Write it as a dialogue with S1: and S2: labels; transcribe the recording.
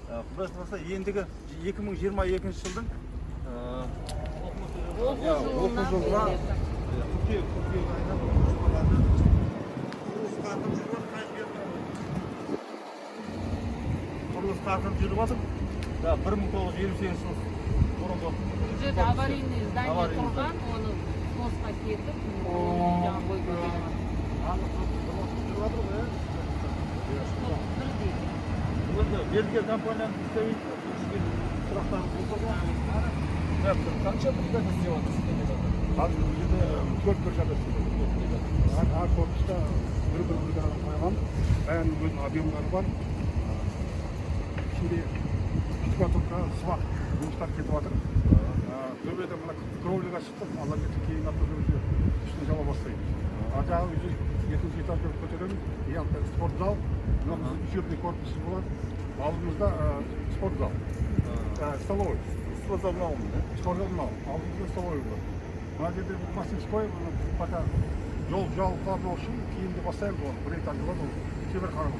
S1: Құдай қаласа ендігі 2022 жылдың оқу жылына қыркүйек айынан жоспарланды. Құрылыс қарқын жүріп жатыр. 1958 жыл бұрынғы
S2: Бұл жерде аварийный здание тұрған, оны сносқа кетіп, жаңа бой көтеріп
S1: Берген компанияның представителі сұрақтарын
S3: Қанша бригада істеп жатырсыз?
S4: Қазір бұл жерде 4 бригада істеп жатыр. Әр корпуста бір бригада қойған. Бәрінің өзінің объемдары бар. Ішінде штукатурка, свах жұмыстар кетіп жатыр. Төбеде мына кровляға шықтық, алла кетіп кейін автомобиль үстін жауа бастайды. Жағы екінші этажға көтереміз. Спортзал, учебный корпус болады. Алдымызда спортзал, столовый.
S1: спортзал мынау.
S4: Спортзал мынау, алдымызда столовый бар. Мына жерде мастерской, пока жол жабылмау үшін кейінгі бастаймыз оны. Бір этаж болады, ол шебер қарап